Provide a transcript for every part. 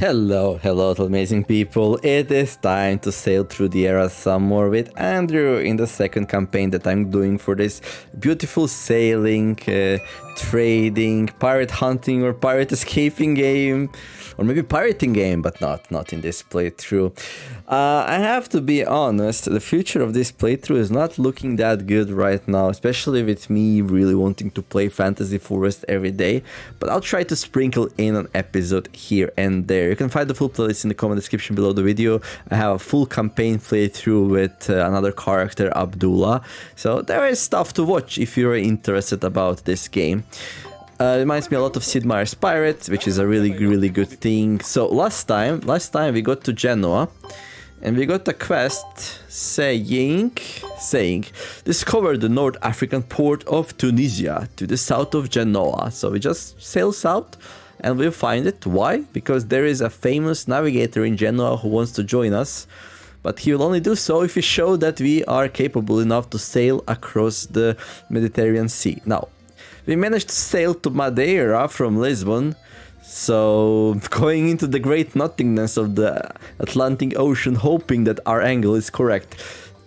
Hello, amazing people. It is time to sail through the era some more with Andrew in the second campaign that I'm doing for this beautiful sailing, trading, pirate hunting or pirate escaping game. Or maybe pirating game, but not in this playthrough. I have to be honest, the future of this playthrough is not looking that good right now, especially with me really wanting to play Fantasy Forest every day. But I'll try to sprinkle in an episode here and there. You can find the full playlist in the comment description below the video. I have a full campaign playthrough with another character, Abdullah. So there is stuff to watch if you're interested about this game. It reminds me a lot of Sid Meier's Pirates, which is a really good thing. So last time we got to Genoa, and we got a quest saying discover the North African port of Tunisia to the south of Genoa. So we just sail south and we'll find it. Why? Because there is a famous navigator in Genoa who wants to join us, but he will only do so if we show that we are capable enough to sail across the Mediterranean Sea. Now, we managed to sail to Madeira from Lisbon, so going into the great nothingness of the Atlantic Ocean, hoping that our angle is correct.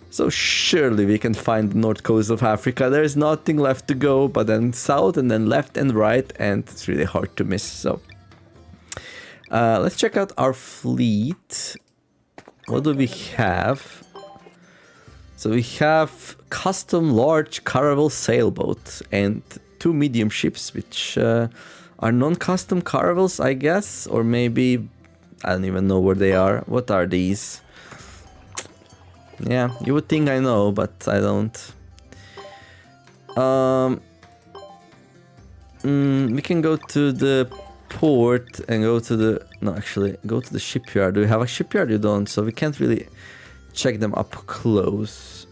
So surely we can find the north coast of Africa. There is nothing left to go but then south and then left and right, and it's really hard to miss. So let's check out our fleet. What do we have? So we have custom large caravel sailboat and two medium ships, which are non-custom caravels, I guess, or maybe I don't even know where they are. What are these? Yeah, you would think I know, but I don't. We can go to the port and go to the go to the shipyard. Do we have a shipyard? You don't, so we can't really check them up close.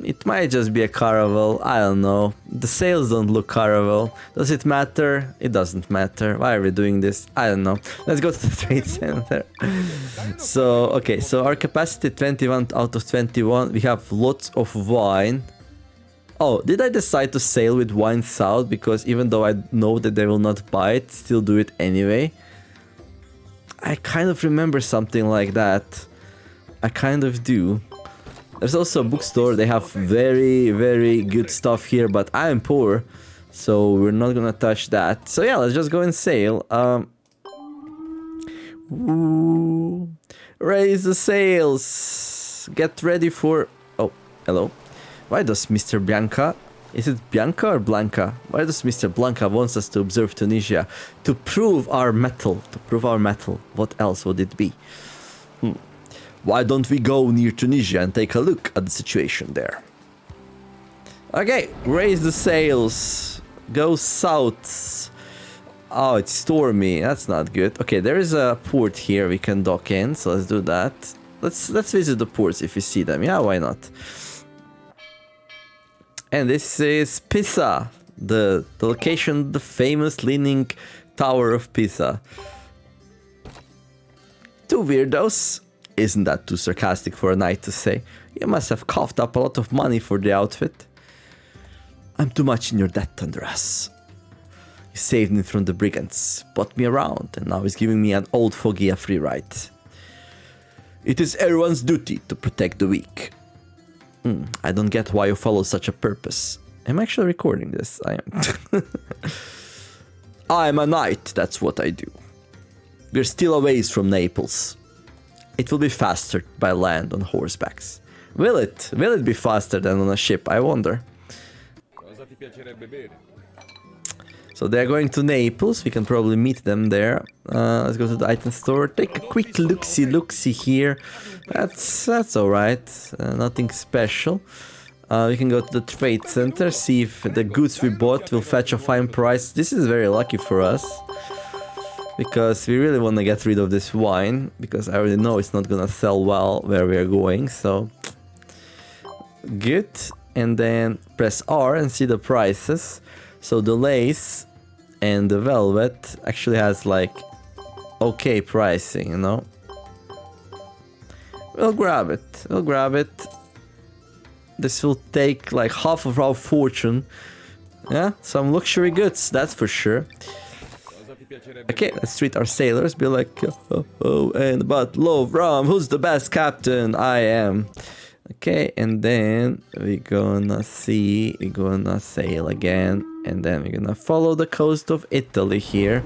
It might just be a caravel, I don't know. The sails don't look caravel. Does it matter? It doesn't matter. Why are we doing this? I don't know. Let's go to the trade center. So, okay, so our capacity 21 out of 21. We have lots of wine. Oh, did I decide to sail with wine south? Because even though I know that they will not buy it, still do it anyway. I kind of remember something like that. I kind of do. There's also a bookstore. They have very good stuff here, but I'm poor, so we're not gonna touch that. So yeah, let's just go and sail. Raise the sails. Get ready for... Oh, hello. Why does Mr. Bianca... Is it Bianca or Blanca? Why does Mr. Blanca wants us to observe Tunisia? To prove our mettle. To prove our mettle. What else would it be? Why don't we go near Tunisia and take a look at the situation there? Okay, raise the sails. Go south. Oh, it's stormy. That's not good. Okay, there is a port here we can dock in, so let's do that. Let's visit the ports if we see them. Yeah, why not? And this is Pisa, the location, the famous Leaning Tower of Pisa. Two weirdos. Isn't that too sarcastic for a knight to say? You must have coughed up a lot of money for the outfit. I'm too much in your debt, Andreas. You saved me from the brigands, brought me around, and now he's giving me an old fogey a free ride. It is everyone's duty to protect the weak. I don't get why you follow such a purpose. I'm actually recording this. I am. I'm a knight, that's what I do. We're still a ways from Naples. It will be faster by land on horsebacks. Will it? Will it be faster than on a ship? I wonder. So they're going to Naples. We can probably meet them there. Let's go to the item store. Take a quick look-see here. That's alright. Nothing special. We can go to the trade center. See if the goods we bought will fetch a fine price. This is very lucky for us, because we really want to get rid of this wine, because I already know it's not gonna sell well where we're going, so good. And then press R and see the prices. So the lace and the velvet actually has like okay pricing, you know. We'll grab it. This will take like half of our fortune. Yeah, some luxury goods, that's for sure. Okay, let's treat our sailors. Be like, oh, and a bottle of rum. Who's the best captain? I am. Okay, and then we're gonna sail again. And then we're gonna follow the coast of Italy here.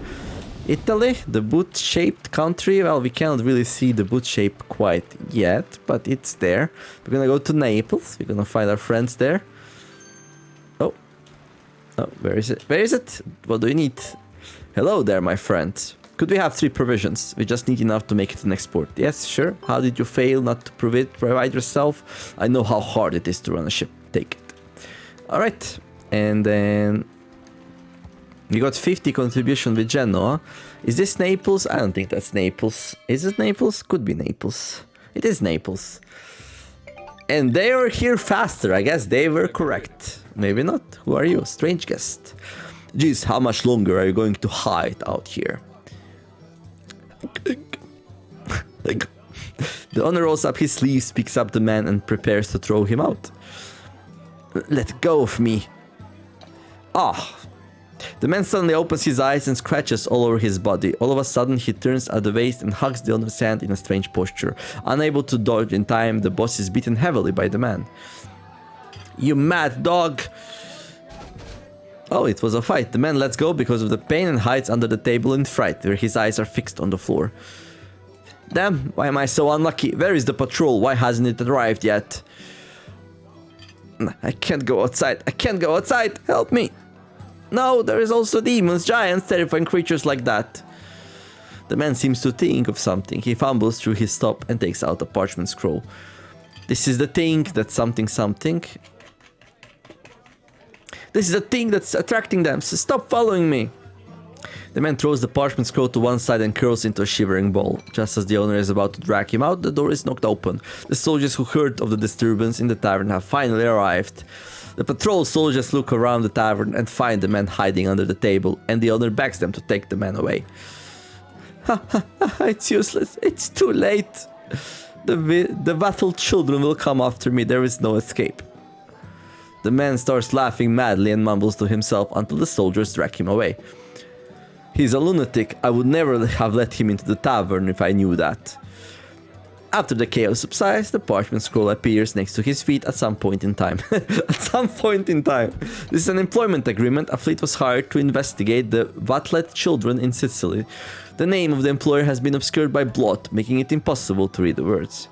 Italy, the boot-shaped country. Well, we cannot really see the boot shape quite yet, but it's there. We're gonna go to Naples. We're gonna find our friends there. Oh, where is it? Where is it? What do you need? Hello there, my friend. Could we have 3 provisions? We just need enough to make it an export. Yes, sure. How did you fail not to provide yourself? I know how hard it is to run a ship. Take it. All right, and then we got 50 contribution with Genoa. Is this Naples? I don't think that's Naples. Is it Naples? Could be Naples. It is Naples. And they were here faster. I guess they were correct. Maybe not. Who are you? Strange guest. Jeez, how much longer are you going to hide out here? The owner rolls up his sleeves, picks up the man, and prepares to throw him out. Let go of me. Ah. The man suddenly opens his eyes and scratches all over his body. All of a sudden, he turns at the waist and hugs the owner's hand in a strange posture. Unable to dodge in time, the boss is beaten heavily by the man. You mad dog! Oh, it was a fight. The man lets go because of the pain and hides under the table in fright, where his eyes are fixed on the floor. Damn, why am I so unlucky? Where is the patrol? Why hasn't it arrived yet? I can't go outside. I can't go outside. Help me. No, there is also demons, giants, terrifying creatures like that. The man seems to think of something. He fumbles through his top and takes out a parchment scroll. This is the thing that's something. This is the thing that's attracting them, so stop following me. The man throws the parchment scroll to one side and curls into a shivering ball. Just as the owner is about to drag him out, the door is knocked open. The soldiers who heard of the disturbance in the tavern have finally arrived. The patrol soldiers look around the tavern and find the man hiding under the table, and the owner begs them to take the man away. It's useless. It's too late. The baffled children will come after me. There is no escape. The man starts laughing madly and mumbles to himself until the soldiers drag him away. He's a lunatic. I would never have let him into the tavern if I knew that. After the chaos subsides, the parchment scroll appears next to his feet at some point in time. At some point in time. This is an employment agreement. A fleet was hired to investigate the Vatlet children in Sicily. The name of the employer has been obscured by blot, making it impossible to read the words.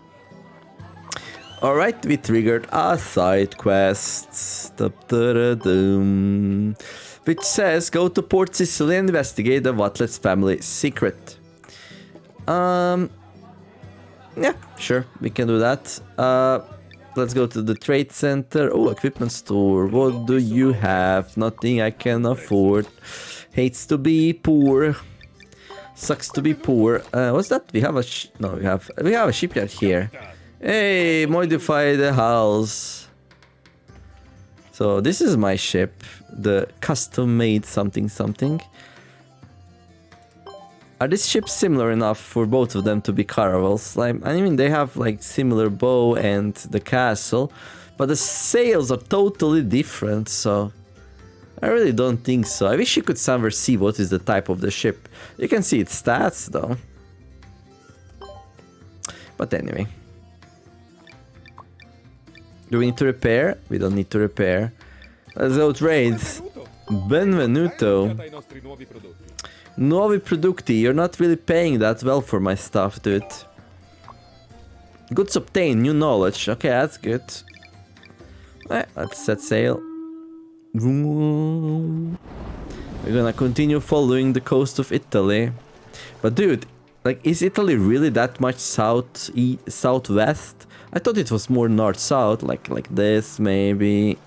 Alright, we triggered a side quest. Which says, go to Port Sicily and investigate the Vatlet's family secret. Yeah, sure, we can do that. Let's go to the trade center. Oh, equipment store. What do you have? Nothing I can afford. Hates to be poor. Sucks to be poor. What's that? We have a we have a shipyard here. Hey, modify the hulls. So this is my ship, the custom-made something. Are these ships similar enough for both of them to be caravels? Like, I mean, they have like similar bow and the castle, but the sails are totally different, so I really don't think so. I wish you could somewhere see what is the type of the ship. You can see its stats though. But anyway. Do we need to repair? We don't need to repair. Let's go trade. Benvenuto. Nuovi prodotti. You're not really paying that well for my stuff, dude. Goods obtained. New knowledge. Okay, that's good. Let's set sail. We're gonna continue following the coast of Italy. But dude, like, is Italy really that much southwest? I thought it was more north-south, like this, maybe.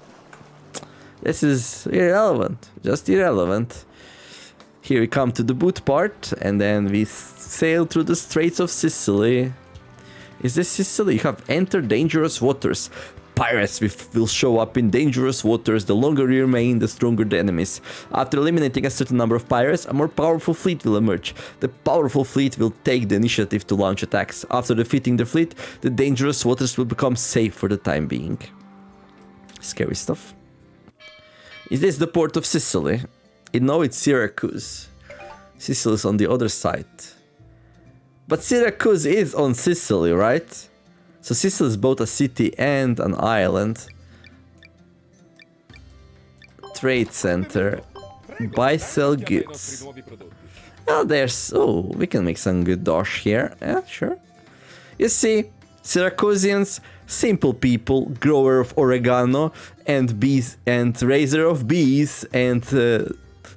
This is irrelevant, just irrelevant. Here we come to the boot part, and then we sail through the Straits of Sicily. Is this Sicily? You have entered dangerous waters. Pirates will show up in dangerous waters. The longer you remain, the stronger the enemies. After eliminating a certain number of pirates, a more powerful fleet will emerge. The powerful fleet will take the initiative to launch attacks. After defeating the fleet, the dangerous waters will become safe for the time being. Scary stuff. Is this the port of Sicily? No, it's Syracuse. Sicily is on the other side. But Syracuse is on Sicily, right? So Sicily is both a city and an island. Trade center. Buy, sell goods. Oh, there's... Oh, we can make some good dosh here. Yeah, sure. You see, Syracusians, simple people, grower of oregano, and bees, and raiser of bees, and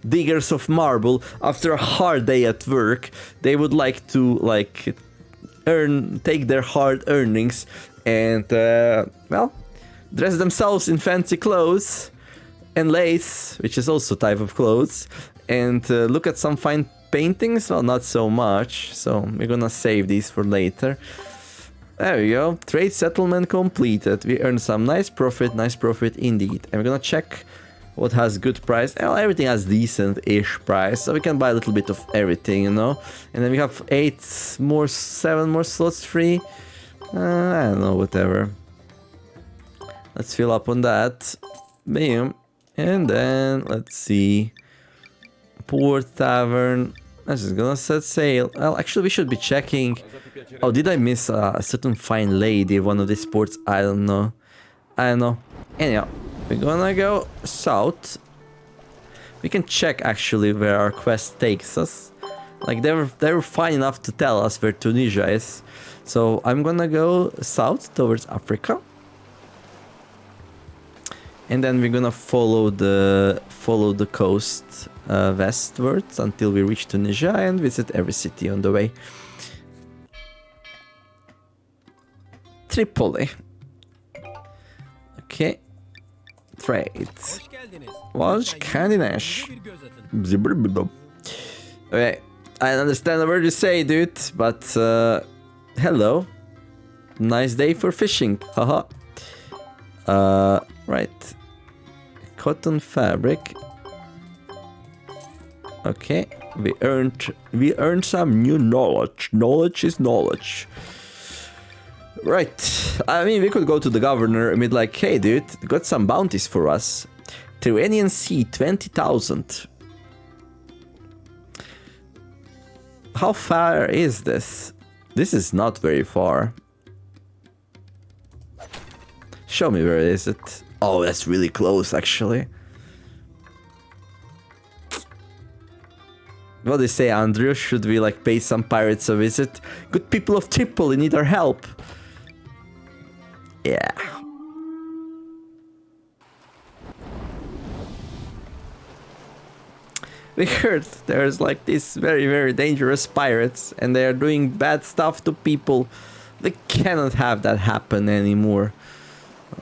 diggers of marble. After a hard day at work, they would like to, like, take their hard earnings and, well, dress themselves in fancy clothes and lace, which is also a type of clothes, and look at some fine paintings. Well, not so much, so we're gonna save these for later. There we go. Trade settlement completed. We earned some nice profit indeed. And we're gonna check what has good price. Well, everything has decent-ish price, so we can buy a little bit of everything, you know. And then we have 7 more slots free. I don't know, whatever. Let's fill up on that. Bam. And then, let's see. Port Tavern. I'm just gonna set sail. Well, actually, we should be checking. Oh, did I miss a certain fine lady, one of these ports? I don't know. Anyhow, we're gonna go south. We can check actually where our quest takes us. Like they were fine enough to tell us where Tunisia is. So I'm gonna go south towards Africa. And then we're gonna follow the coast westwards until we reach Tunisia and visit every city on the way. Tripoli. Okay. Trade. Hoş geldiniz. Okay. I understand a word you say, dude, but hello. Nice day for fishing. Haha. Right. Cotton fabric. Okay. We earned some new knowledge. Knowledge is knowledge. Right. I mean, we could go to the governor and be like, hey, dude, you got some bounties for us. Tyrrhenian Sea, 20,000. How far is this? This is not very far. Show me where is it. Oh, that's really close, actually. What do you say, Andrew? Should we, like, pay some pirates a visit? Good people of Tripoli need our help. Yeah. We heard there's like these very, very dangerous pirates and they are doing bad stuff to people. They cannot have that happen anymore.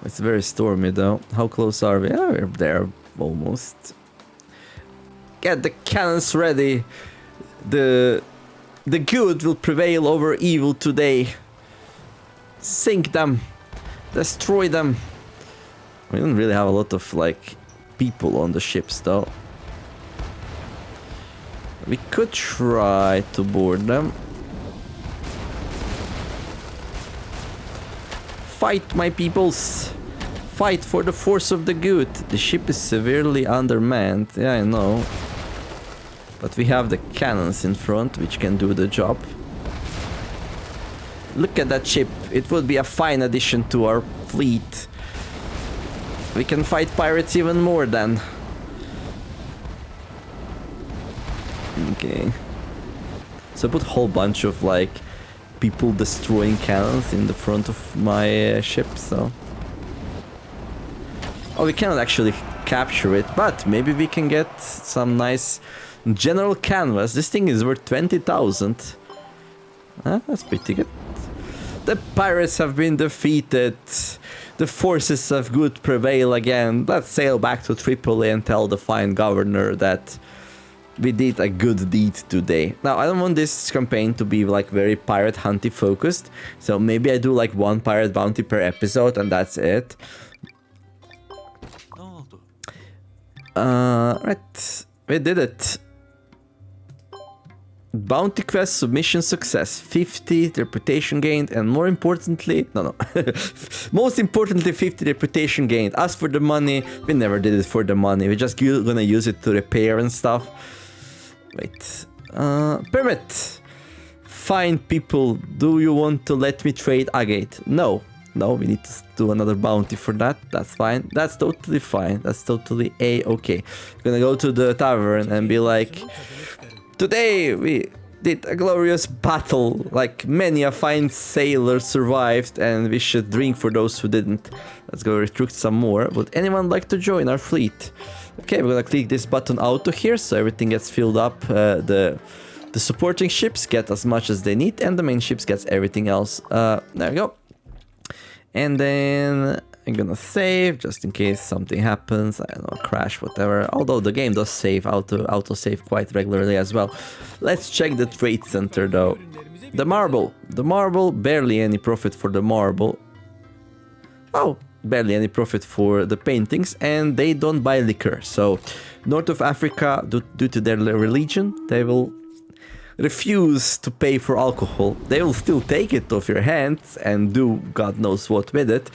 It's very stormy though. How close are we? Oh, we're there almost. Get the cannons ready. The good will prevail over evil today. Sink them. Destroy them. We don't really have a lot of like people on the ships though. We could try to board them. Fight, my peoples! Fight for the force of the good. The ship is severely undermanned. Yeah, I know. But we have the cannons in front, which can do the job. Look at that ship. It would be a fine addition to our fleet. We can fight pirates even more then. Okay. So I put a whole bunch of like people destroying cannons in the front of my ship, so... Oh, we cannot actually capture it, but maybe we can get some nice general canvas. This thing is worth 20,000. That's pretty good. The pirates have been defeated. The forces of good prevail again. Let's sail back to Tripoli and tell the fine governor that we did a good deed today. Now, I don't want this campaign to be like very pirate hunty focused, so maybe I do like 1 pirate bounty per episode and that's it. Right, we did it. Bounty quest submission success, 50 reputation gained, and more importantly, most importantly 50 reputation gained. As for the money, we never did it for the money, we're just gonna use it to repair and stuff. Wait, Permit. Fine, people, do you want to let me trade agate? No. No, we need to do another bounty for that. That's fine. That's totally fine. That's totally a-okay. Gonna go to the tavern and be like, today we did a glorious battle. Like, many a fine sailor survived, and we should drink for those who didn't. Let's go recruit some more. Would anyone like to join our fleet? Okay, we're gonna click this button auto here, so everything gets filled up. The supporting ships get as much as they need, and the main ships gets everything else. There we go. And then I'm gonna save, just in case something happens, I don't know, crash, whatever. Although the game does save, auto-save quite regularly as well. Let's check the trade center though. The marble, barely any profit for the marble. Oh, barely any profit for the paintings, and they don't buy liquor. So, North of Africa, due to their religion, they will refuse to pay for alcohol. They will still take it off your hands and do God knows what with it,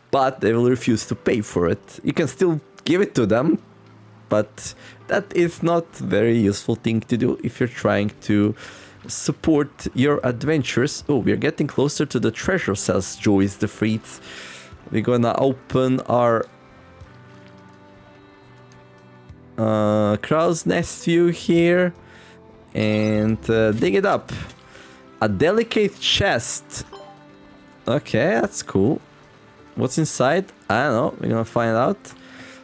but they will refuse to pay for it. You can still give it to them, but that is not a very useful thing to do if you're trying to support your adventures. Oh, we're getting closer to the treasure cells, Joyce the Freeds. We're gonna open our crow's nest view here and dig it up. A delicate chest. Okay, that's cool. What's inside? I don't know. We're gonna find out.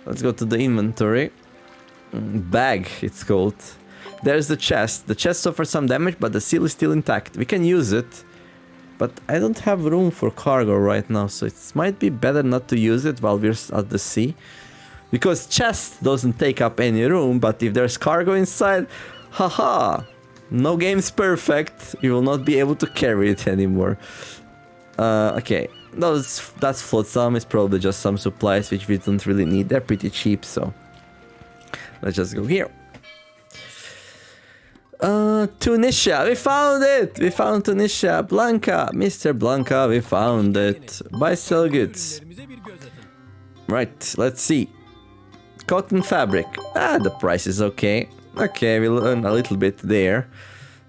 Let's go to the inventory. Bag, it's called. There's the chest. The chest suffers some damage, but the seal is still intact. We can use it, but I don't have room for cargo right now, so it might be better not to use it while we're at the sea. Because chest doesn't take up any room, but if there's cargo inside, haha, no game's perfect. You will not be able to carry it anymore. Okay, that's flotsam. It's probably just some supplies which we don't really need. They're pretty cheap, so let's just go here. Tunisia, we found it! We found Tunisia. Blanca, Mr. Blanca, we found it. Buy, sell goods. Right, let's see. Cotton fabric. The price is okay. Okay, we'll earn a little bit there.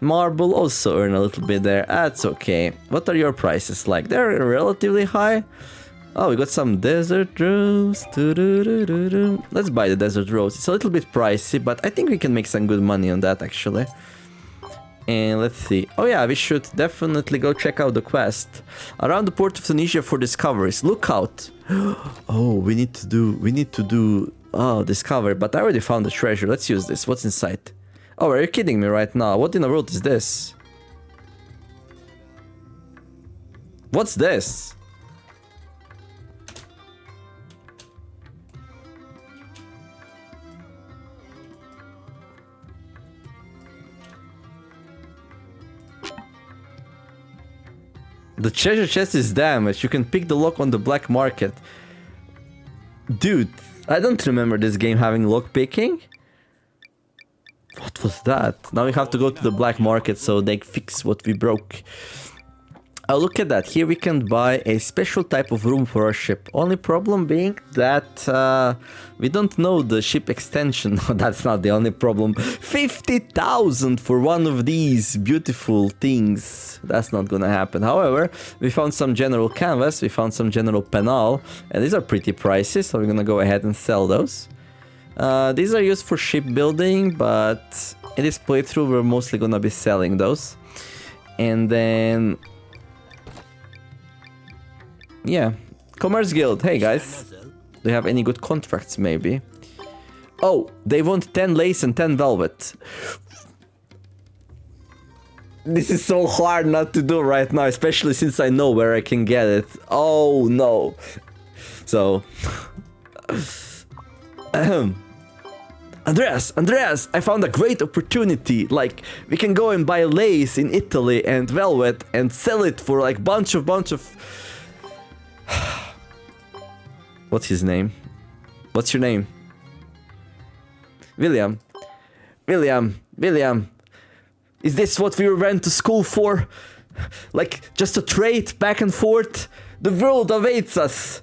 Marble also earn a little bit there. That's okay. What are your prices like? They're relatively high. Oh, we got some desert rose. Let's buy the desert rose. It's a little bit pricey, but I think we can make some good money on that actually. And let's see. Oh yeah, we should definitely go check out the quest. Around the port of Tunisia for discoveries. Look out. Oh, we need to do discovery, but I already found the treasure. Let's use this. What's inside? Oh, are you kidding me right now? What in the world is this? What's this? The treasure chest is damaged. You can pick the lock on the black market. Dude, I don't remember this game having lock picking. What was that? Now we have to go to the black market so they fix what we broke. Oh, look at that. Here we can buy a special type of room for our ship. Only problem being that we don't know the ship extension. No, that's not the only problem. 50,000 for one of these beautiful things. That's not gonna happen. However, we found some general canvas, we found some general penal, and these are pretty pricey, so we're gonna go ahead and sell those. These are used for shipbuilding, but in this playthrough we're mostly gonna be selling those. And then yeah, Commerce Guild. Hey guys, do you have any good contracts maybe? Oh, they want 10 lace and 10 velvet. This is so hard not to do right now, especially since I know where I can get it. Oh no. So Andreas, I found a great opportunity. Like, we can go and buy lace in Italy and velvet and sell it for like bunch of What's his name? What's your name? William. Is this what we went to school for? Like, just to trade back and forth? The world awaits us.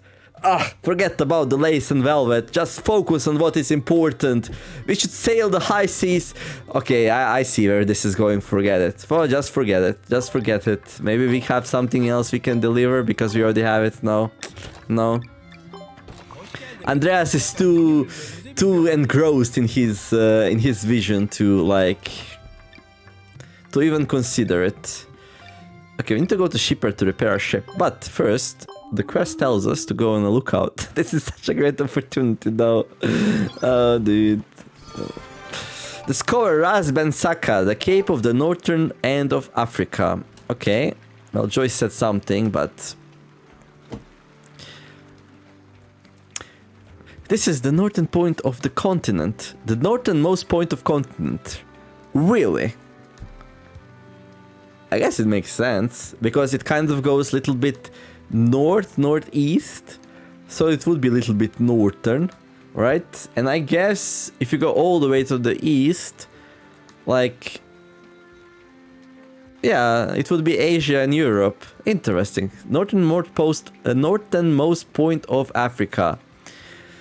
Forget about the lace and velvet. Just focus on what is important. We should sail the high seas. Okay, I see where this is going. Forget it. Oh, just forget it. Just forget it. Maybe we have something else we can deliver because we already have it. No. No. Andreas is too engrossed in his vision to like to even consider it. Okay, we need to go to shipyard to repair our ship, but first the quest tells us to go on a lookout. This is such a great opportunity though. Oh dude. Discover Ras Ben Saka, the cape of the northern end of Africa. Okay, well Joyce said something, but this is the northern point of the continent. The northernmost point of continent. Really? I guess it makes sense, because it kind of goes a little bit north, northeast. So it would be a little bit northern, right? And I guess if you go all the way to the east, like... yeah, it would be Asia and Europe. Interesting. Northernmost point of Africa.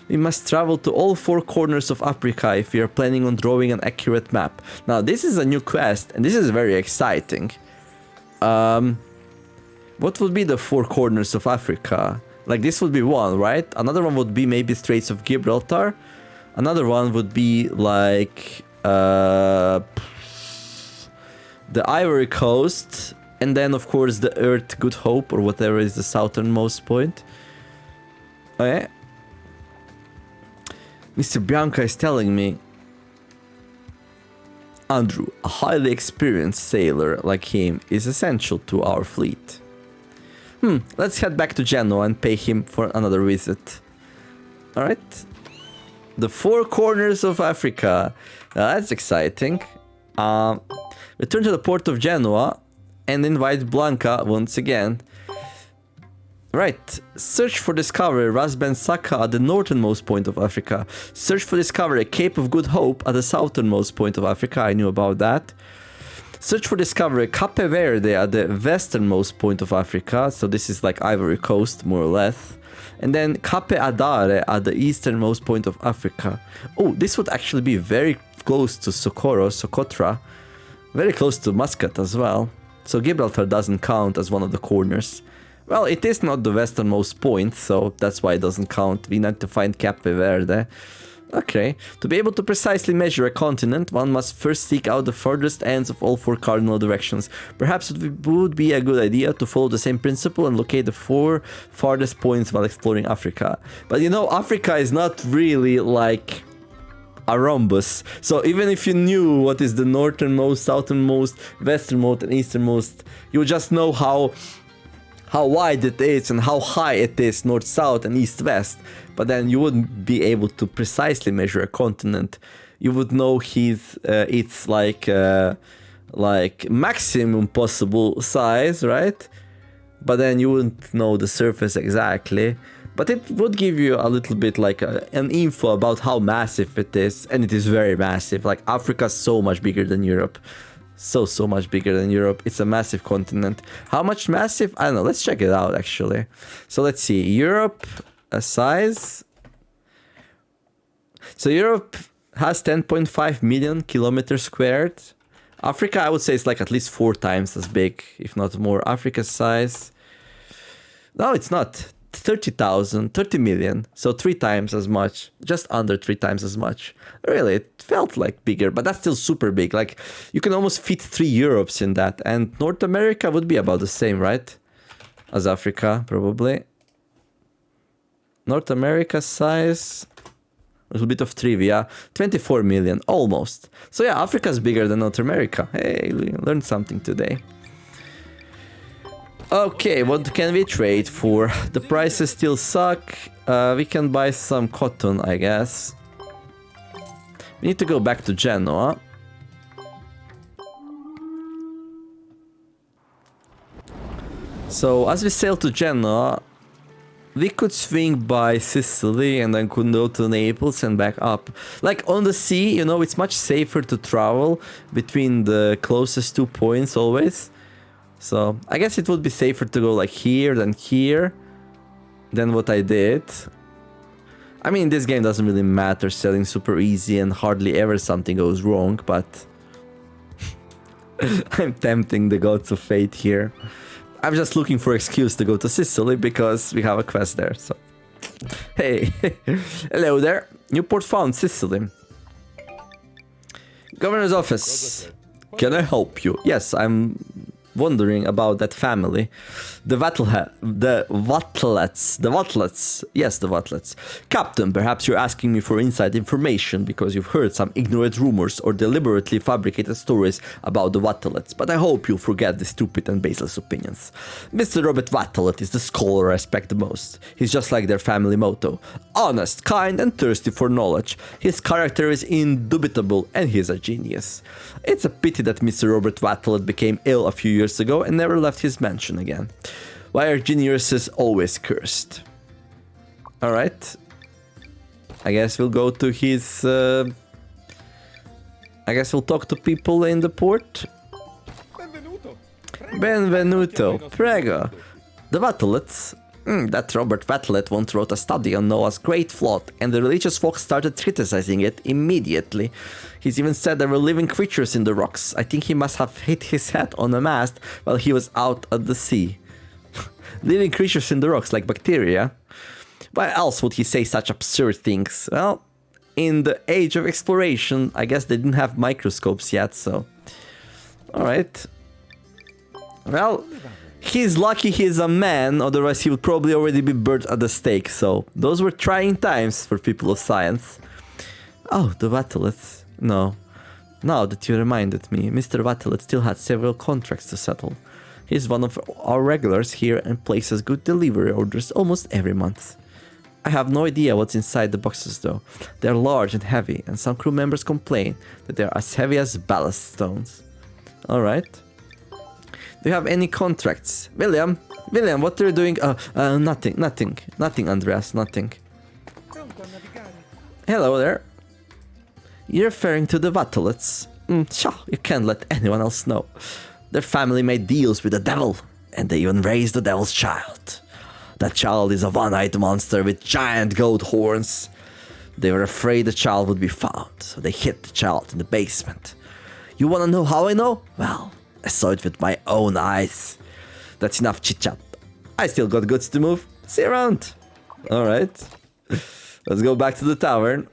We must travel to all four corners of Africa if we are planning on drawing an accurate map. Now, this is a new quest, and this is very exciting. What would be the four corners of Africa? Like, this would be one, right? Another one would be maybe Straits of Gibraltar. Another one would be like the Ivory Coast. And then, of course, the Earth Good Hope, or whatever is the southernmost point. Okay. Mr. Bianca is telling me, Andrew, a highly experienced sailor like him is essential to our fleet. Let's head back to Genoa and pay him for another visit. Alright. The four corners of Africa. That's exciting. Return to the port of Genoa and invite Blanca once again. Right, search for discovery Ras Ben Saka at the northernmost point of Africa. Search for discovery Cape of Good Hope at the southernmost point of Africa. I knew about that. Search for discovery Cape Verde at the westernmost point of Africa. So this is like Ivory Coast, more or less. And then Cape Adare at the easternmost point of Africa. Oh, this would actually be very close to Socotra. Very close to Muscat as well. So Gibraltar doesn't count as one of the corners. Well, it is not the westernmost point, so that's why it doesn't count. We need to find Cape Verde. Okay. To be able to precisely measure a continent, one must first seek out the furthest ends of all four cardinal directions. Perhaps it would be a good idea to follow the same principle and locate the four farthest points while exploring Africa. But you know, Africa is not really like a rhombus. So even if you knew what is the northernmost, southernmost, westernmost, and easternmost, you would just know how wide it is and how high it is, north, south, and east, west. But then you wouldn't be able to precisely measure a continent. You would know its like maximum possible size, right? But then you wouldn't know the surface exactly. But it would give you a little bit like an info about how massive it is. And it is very massive. Like, Africa's so much bigger than Europe. So much bigger than Europe. It's a massive continent. How much massive? I don't know. Let's check it out, actually. So let's see. Europe size. So Europe has 10.5 million kilometers squared. Africa, I would say, is like at least 4 times as big, if not more. Africa's size. No, it's not. 30 million. So 3 times as much. Just under 3 times as much. Really, it felt like bigger, but that's still super big. Like, you can almost fit 3 Europes in that. And North America would be about the same, right? As Africa, probably. North America size. A little bit of trivia. 24 million, almost. So yeah, Africa's bigger than North America. Hey, we learned something today. Okay, what can we trade for? The prices still suck. We can buy some cotton, I guess. We need to go back to Genoa. So, as we sail to Genoa, we could swing by Sicily and then could go to Naples and back up. Like, on the sea, you know, it's much safer to travel between the closest 2 points always. So, I guess it would be safer to go like here than here. than what I did. I mean, this game doesn't really matter, selling super easy and hardly ever something goes wrong, but I'm tempting the gods of fate here. I'm just looking for an excuse to go to Sicily because we have a quest there, so... Hey, hello there. Newport found Sicily. Governor's office. Can I help you? Yes, I'm wondering about that family. The Wattlets. Yes, the Wattlets. Captain, perhaps you're asking me for inside information because you've heard some ignorant rumors or deliberately fabricated stories about the Wattlets, but I hope you'll forget the stupid and baseless opinions. Mr. Robert Wattlet is the scholar I respect the most. He's just like their family motto. Honest, kind, and thirsty for knowledge. His character is indubitable and he's a genius. It's a pity that Mr. Robert Wattlet became ill a few years ago and never left his mansion again. Why are geniuses always cursed? Alright. I guess we'll go to his... I guess we'll talk to people in the port. Benvenuto. Prego. The Wattlets. That Robert Wattlet once wrote a study on Noah's great flood, and the religious folk started criticizing it immediately. He's even said there were living creatures in the rocks. I think he must have hit his head on a mast while he was out at the sea. Living creatures in the rocks, like bacteria. Why else would he say such absurd things? Well, in the age of exploration, I guess they didn't have microscopes yet, so... Alright. Well, he's lucky he's a man, otherwise he would probably already be burnt at the stake, so... Those were trying times for people of science. Oh, the Wattlets. No. Now that you reminded me, Mr. Wattlet still had several contracts to settle. He's one of our regulars here and places good delivery orders almost every month. I have no idea what's inside the boxes though. They're large and heavy, and some crew members complain that they're as heavy as ballast stones. Alright. Do you have any contracts? William, what are you doing? Nothing, Andreas, nothing. Hello there. You're referring to the Wattlets? Sure, you can't let anyone else know. Their family made deals with the devil, and they even raised the devil's child. That child is a one-eyed monster with giant goat horns. They were afraid the child would be found, so they hid the child in the basement. You wanna know how I know? Well, I saw it with my own eyes. That's enough chit-chat. I still got goods to move. See you around. Alright. Let's go back to the tavern.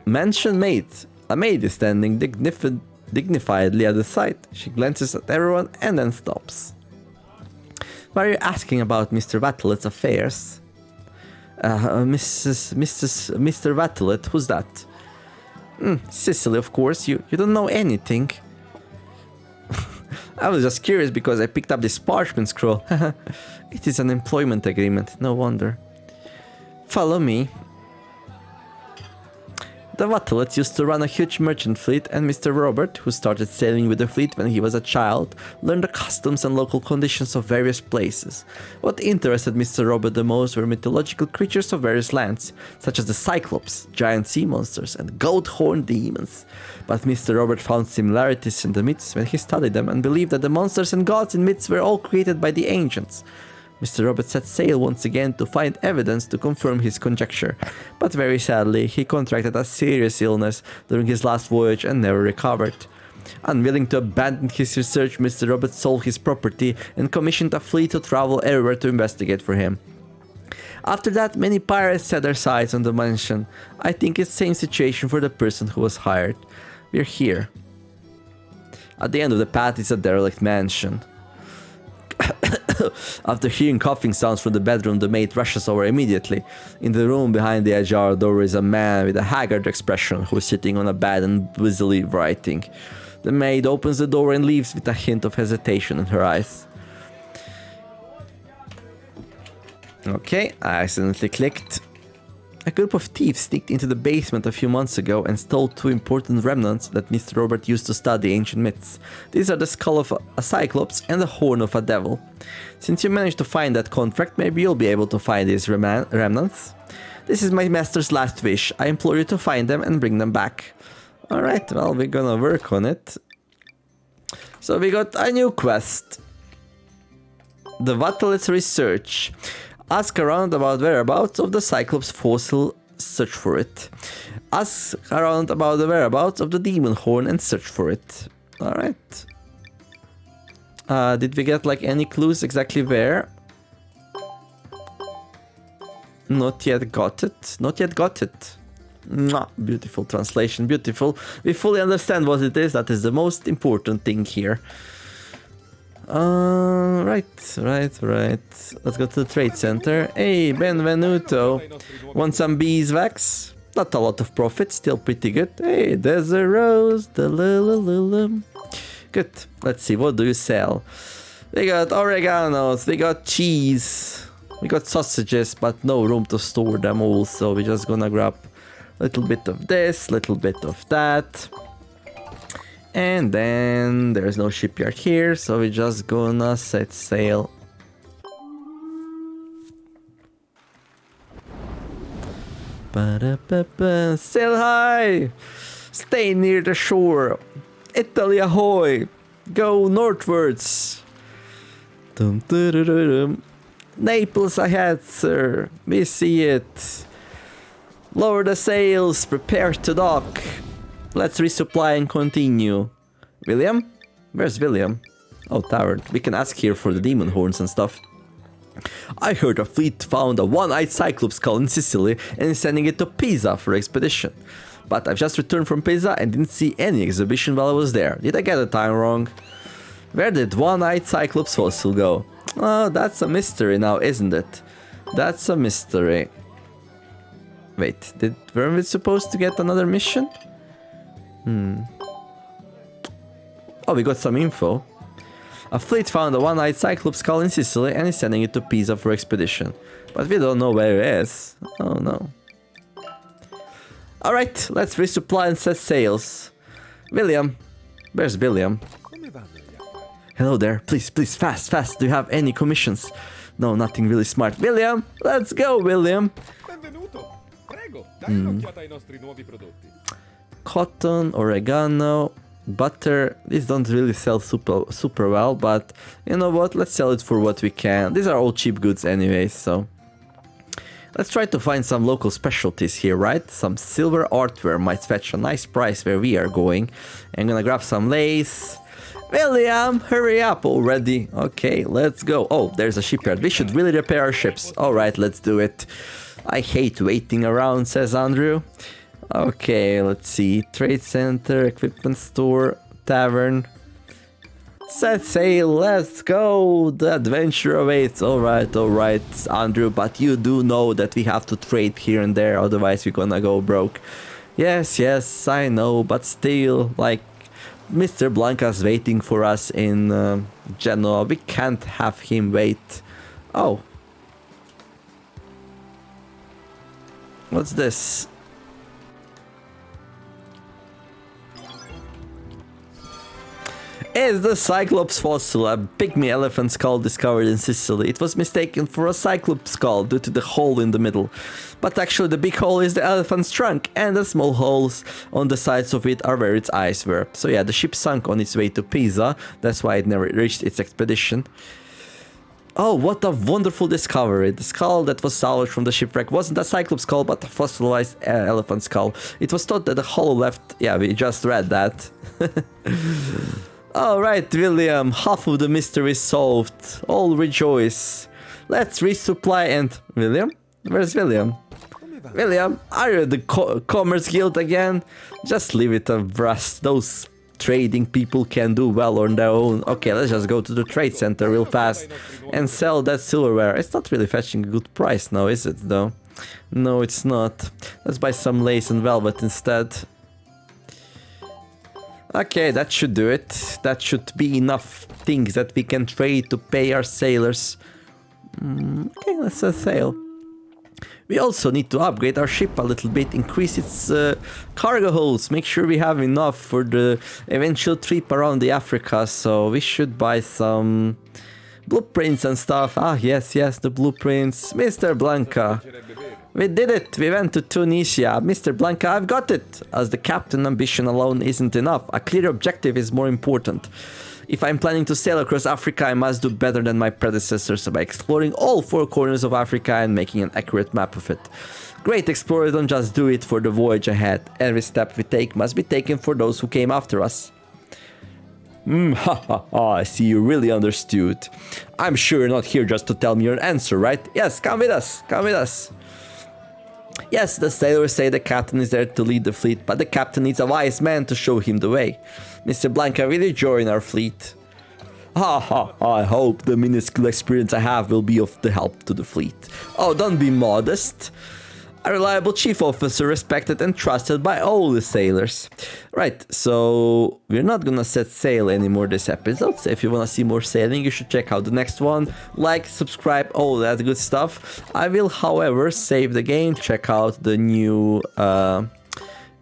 Mansion maid. A maid is standing dignifiedly at the side. She glances at everyone and then stops. Why are you asking about Mr. Wattlet's affairs? Mr. Wattlet, who's that? Sicily, of course. You don't know anything. I was just curious because I picked up this parchment scroll. It is an employment agreement, no wonder. Follow me. The Wattlets used to run a huge merchant fleet, and Mr. Robert, who started sailing with the fleet when he was a child, learned the customs and local conditions of various places. What interested Mr. Robert the most were mythological creatures of various lands, such as the Cyclops, giant sea monsters, and goat-horned demons. But Mr. Robert found similarities in the myths when he studied them and believed that the monsters and gods in myths were all created by the ancients. Mr. Robert set sail once again to find evidence to confirm his conjecture, but very sadly he contracted a serious illness during his last voyage and never recovered. Unwilling to abandon his research, Mr. Robert sold his property and commissioned a fleet to travel everywhere to investigate for him. After that, many pirates set their sights on the mansion. I think it's the same situation for the person who was hired. We're here. At the end of the path is a derelict mansion. After hearing coughing sounds from the bedroom, the maid rushes over immediately. In the room behind the ajar door is a man with a haggard expression who is sitting on a bed and busily writing. The maid opens the door and leaves with a hint of hesitation in her eyes. Okay, I accidentally clicked. A group of thieves sneaked into the basement a few months ago and stole two important remnants that Mr. Robert used to study ancient myths. These are the skull of a cyclops and the horn of a devil. Since you managed to find that contract, maybe you'll be able to find these remnants. This is my master's last wish. I implore you to find them and bring them back. Alright, well, we're gonna work on it. So we got a new quest. The Wattlet's Research. Ask around about whereabouts of the Cyclops fossil, search for it. Ask around about the whereabouts of the demon horn and search for it. Alright. Did we get like any clues exactly where? Not yet got it. Not yet got it. Mwah, beautiful translation, beautiful. We fully understand what it is. That is the most important thing here. Right. Let's go to the trade center. Hey, Benvenuto. Want some beeswax? Not a lot of profit, still pretty good. Hey, there's a rose. Good. Let's see, what do you sell? We got oreganos, we got cheese, we got sausages, but no room to store them all, so we're just gonna grab a little bit of this, little bit of that. And then there's no shipyard here, so we're just gonna set sail. Sail high! Stay near the shore. Italy ahoy! Go northwards! Dum, dum, dum, dum. Naples ahead, sir. We see it. Lower the sails, prepare to dock. Let's resupply and continue. William? Where's William? Oh, tavern. We can ask here for the demon horns and stuff. I heard a fleet found a one-eyed Cyclops skull in Sicily and is sending it to Pisa for expedition. But I've just returned from Pisa and didn't see any exhibition while I was there. Did I get the time wrong? Where did one-eyed Cyclops fossil go? Oh, that's a mystery now, isn't it? That's a mystery. Wait, weren't we supposed to get another mission? Oh, we got some info. A fleet found a one-eyed Cyclops skull in Sicily and is sending it to Pisa for expedition. But we don't know where it is. Oh no. Alright, let's resupply and set sails. William. Where's William? Hello there. Please, fast. Do you have any commissions? No, nothing really smart. William, let's go, William. Benvenuto. Prego, dai un'occhiata ai nostri nuovi prodotti. Cotton, oregano, butter. These don't really sell super well, but you know what? Let's sell it for what we can. These are all cheap goods anyway, so let's try to find some local specialties here, right? Some silver artware might fetch a nice price where we are going. I'm gonna grab some lace. William, hurry up already. Okay, let's go. Oh, there's a shipyard. We should really repair our ships. Alright, let's do it. I hate waiting around, says Andrew. Okay, let's see. Trade center, equipment store, tavern. Set sail, let's go. The adventure awaits. Alright, Andrew, but you do know that we have to trade here and there, otherwise we're gonna go broke. Yes, I know, but still, like, Mr. Blanca's waiting for us in Genoa. We can't have him wait. Oh. What's this? Is the Cyclops fossil, a pygmy elephant skull discovered in Sicily. It was mistaken for a Cyclops skull due to the hole in the middle. But actually the big hole is the elephant's trunk, and the small holes on the sides of it are where its eyes were. So yeah, the ship sunk on its way to Pisa. That's why it never reached its expedition. Oh, what a wonderful discovery. The skull that was salvaged from the shipwreck wasn't a Cyclops skull, but a fossilized elephant skull. It was thought that the hollow left... Yeah, we just read that. Alright, William, half of the mystery is solved. All rejoice. Let's resupply and... William? Where's William? William, are you the Commerce Guild again? Just leave it to us. Those trading people can do well on their own. Okay, let's just go to the trade center real fast and sell that silverware. It's not really fetching a good price now, is it, though? No, it's not. Let's buy some lace and velvet instead. Okay, that should do it. That should be enough things that we can trade to pay our sailors. Okay, let's sail. We also need to upgrade our ship a little bit, increase its cargo holds, make sure we have enough for the eventual trip around the Africa. So we should buy some blueprints and stuff. Ah, yes, the blueprints. Mr. Blanca, We did it! We went to Tunisia. Mr. Blanca, I've got it! As the captain, ambition alone isn't enough. A clear objective is more important. If I'm planning to sail across Africa, I must do better than my predecessors by exploring all four corners of Africa and making an accurate map of it. Great explorers don't just do it for the voyage ahead. Every step we take must be taken for those who came after us. I see you really understood. I'm sure you're not here just to tell me your answer, right? Yes, come with us, come with us. Yes, the sailors say the captain is there to lead the fleet, but the captain needs a wise man to show him the way. Mr. Blanca, will you join our fleet? I hope the minuscule experience I have will be of the help to the fleet. Oh, don't be modest. A reliable chief officer, respected and trusted by all the sailors. Right, so we're not gonna set sail anymore this episode. So if you wanna see more sailing, you should check out the next one. Like, subscribe, all that good stuff. I will, however, save the game, check out the new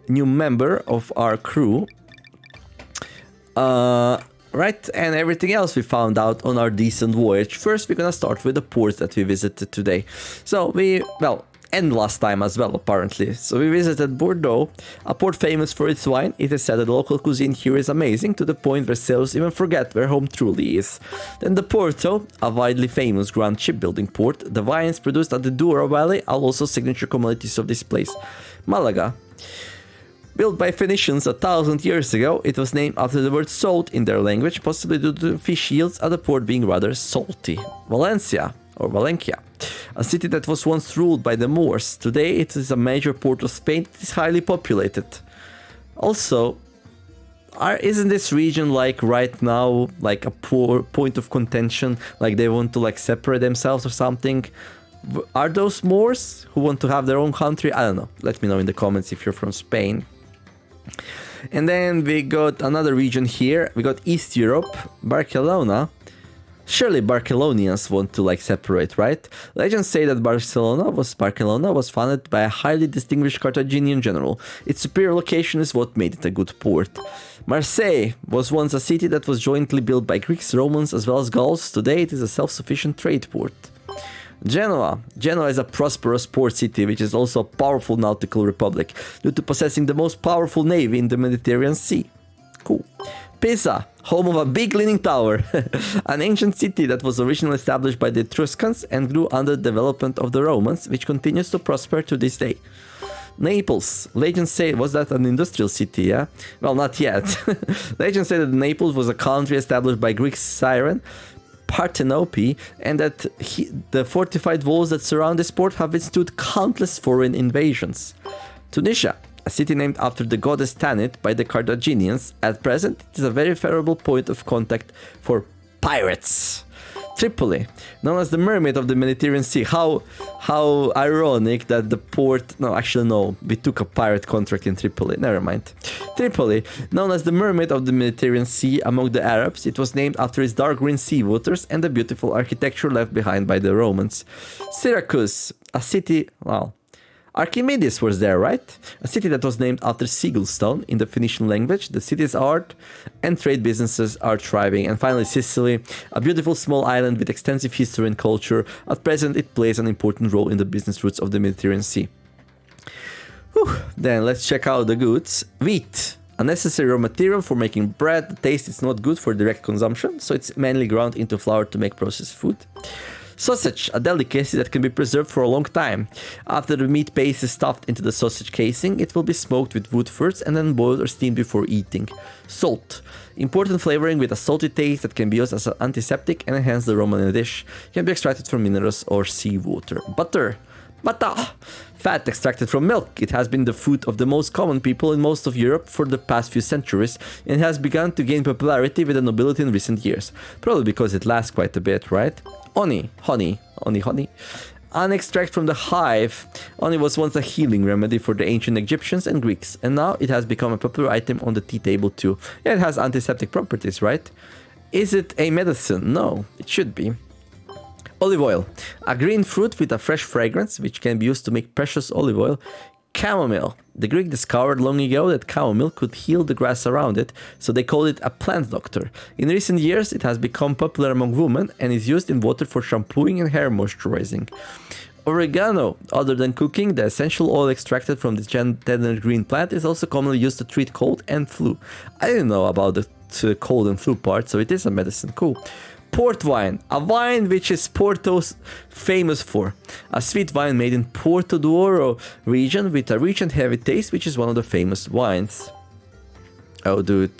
member of our crew. Right, and everything else we found out on our decent voyage. First, we're gonna start with the ports that we visited today. So and last time as well, apparently. So we visited Bordeaux, a port famous for its wine. It is said that the local cuisine here is amazing, to the point where sailors even forget where home truly is. Then the Porto, a widely famous grand shipbuilding port. The wines produced at the Douro Valley are also signature commodities of this place. Malaga. Built by Phoenicians 1,000 years ago, it was named after the word salt in their language, possibly due to fish yields at the port being rather salty. Valencia, or Valencia, a city that was once ruled by the Moors. Today it is a major port of Spain. It is highly populated. Also, isn't this region like right now like a poor point of contention? Like they want to like separate themselves or something? Are those Moors who want to have their own country? I don't know. Let me know in the comments if you're from Spain. And then we got another region here. We got East Europe, Barcelona. Surely Barcelonians want to like separate, right? Legends say that Barcelona was founded by a highly distinguished Carthaginian general. Its superior location is what made it a good port. Marseille was once a city that was jointly built by Greeks, Romans, as well as Gauls. Today it is a self-sufficient trade port. Genoa is a prosperous port city, which is also a powerful nautical republic, due to possessing the most powerful navy in the Mediterranean Sea. Cool. Pisa, home of a big leaning tower, an ancient city that was originally established by the Etruscans and grew under the development of the Romans, which continues to prosper to this day. Naples, legends say, was that an industrial city, yeah? Well, not yet. Legends say that Naples was a country established by Greek Siren, Parthenope, and that the fortified walls that surround this port have withstood countless foreign invasions. Tunisia, a city named after the goddess Tanit by the Carthaginians. At present, it is a very favorable point of contact for pirates. Tripoli, known as the mermaid of the Mediterranean Sea. How ironic that the port... No, actually no, we took a pirate contract in Tripoli. Never mind. Tripoli, known as the mermaid of the Mediterranean Sea among the Arabs, it was named after its dark green sea waters and the beautiful architecture left behind by the Romans. Syracuse, a city... Well, Archimedes was there, right? A city that was named after Seagull Stone in the Phoenician language. The city's art and trade businesses are thriving. And finally, Sicily, a beautiful small island with extensive history and culture. At present, it plays an important role in the business routes of the Mediterranean Sea. Whew. Then let's check out the goods. Wheat, a necessary raw material for making bread. The taste is not good for direct consumption, so it's mainly ground into flour to make processed food. Sausage, a delicacy that can be preserved for a long time. After the meat paste is stuffed into the sausage casing, it will be smoked with wood first and then boiled or steamed before eating. Salt, important flavoring with a salty taste that can be used as an antiseptic and enhance the aroma in a dish. It can be extracted from minerals or seawater. Butter, fat extracted from milk. It has been the food of the most common people in most of Europe for the past few centuries and has begun to gain popularity with the nobility in recent years. Probably because it lasts quite a bit, right? Honey. An extract from the hive. Honey was once a healing remedy for the ancient Egyptians and Greeks, and now it has become a popular item on the tea table too. Yeah, it has antiseptic properties, right? Is it a medicine? No, it should be. Olive oil, a green fruit with a fresh fragrance, which can be used to make precious olive oil. Chamomile. The Greek discovered long ago that chamomile could heal the grass around it, so they called it a plant doctor. In recent years, it has become popular among women and is used in water for shampooing and hair moisturizing. Oregano. Other than cooking, the essential oil extracted from this tender green plant is also commonly used to treat cold and flu. I didn't know about the cold and flu part, so it is a medicine. Cool. Port wine, a wine which is Porto's famous for. A sweet wine made in Porto Douro region with a rich and heavy taste, which is one of the famous wines. Oh, dude.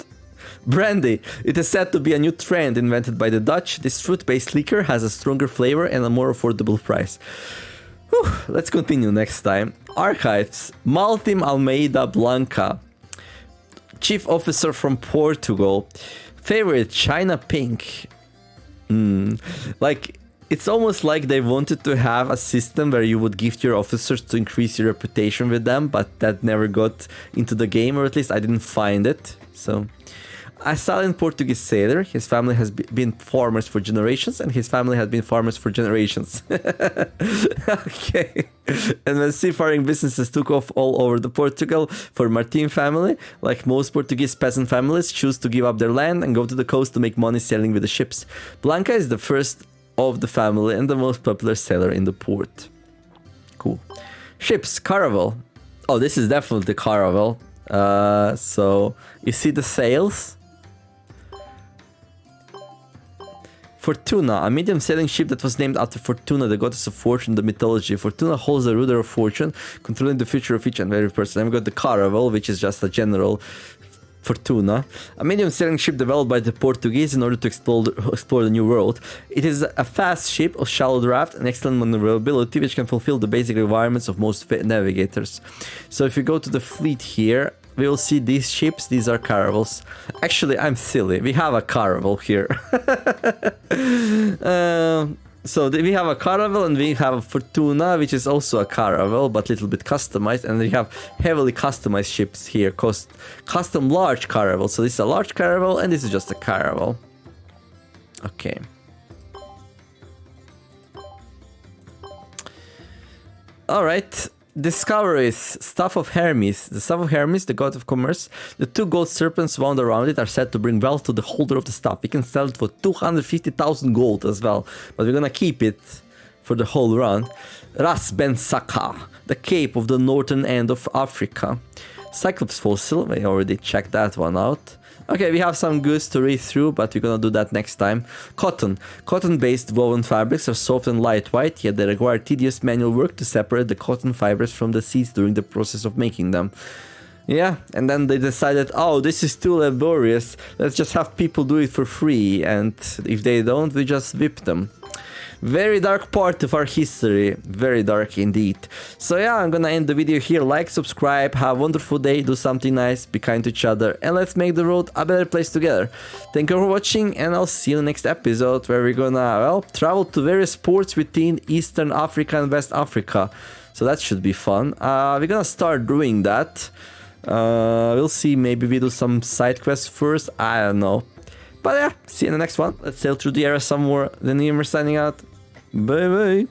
Brandy. It is said to be a new trend invented by the Dutch. This fruit-based liquor has a stronger flavor and a more affordable price. Whew, let's continue next time. Archives. Maltim Almeida Blanca. Chief officer from Portugal. Favorite, China pink. Like, it's almost like they wanted to have a system where you would gift your officers to increase your reputation with them, but that never got into the game, or at least I didn't find it. So, a silent Portuguese sailor. His family has been farmers for generations, and his family had been farmers for generations. Okay. And when seafaring businesses took off all over the Portugal for Martin family, like most Portuguese peasant families, choose to give up their land and go to the coast to make money sailing with the ships. Blanca is the first of the family and the most popular sailor in the port. Cool. Ships, caravel. Oh, this is definitely caravel. So you see the sails? Fortuna, a medium sailing ship that was named after Fortuna, the goddess of fortune in the mythology. Fortuna holds the ruler of fortune, controlling the future of each and every person. I've got the caravel, which is just a general Fortuna, a medium sailing ship developed by the Portuguese in order to explore the new world. It is a fast ship of shallow draft and excellent maneuverability, which can fulfill the basic requirements of most navigators. So if you go to the fleet here, we will see these ships. These are caravels. Actually, I'm silly. We have a caravel here. So we have a caravel and we have a Fortuna, which is also a caravel, but a little bit customized. And we have heavily customized ships here, custom large caravel. So this is a large caravel and this is just a caravel. Okay. All right. Discoveries. Staff of Hermes. The Staff of Hermes, the god of commerce. The two gold serpents wound around it are said to bring wealth to the holder of the staff. We can sell it for 250,000 gold as well, but we're gonna keep it for the whole run. Ras Ben Saka, the cape of the northern end of Africa. Cyclops fossil, we already checked that one out. Okay, we have some goods to read through, but we're gonna do that next time. Cotton. Cotton-based woven fabrics are soft and lightweight, yet they require tedious manual work to separate the cotton fibers from the seeds during the process of making them. Yeah, and then they decided, oh, this is too laborious, let's just have people do it for free, and if they don't, we just whip them. Very dark part of our history. Very dark indeed. So yeah, I'm gonna end the video here. Like, subscribe, have a wonderful day, do something nice, be kind to each other, and let's make the world a better place together. Thank you for watching, and I'll see you in the next episode where we're gonna, well, travel to various ports within Eastern Africa and West Africa. So that should be fun. We're gonna start doing that. We'll see, maybe we do some side quests first, I don't know. But yeah, see you in the next one. Let's sail through the area some more. Then we're signing out. Bye bye.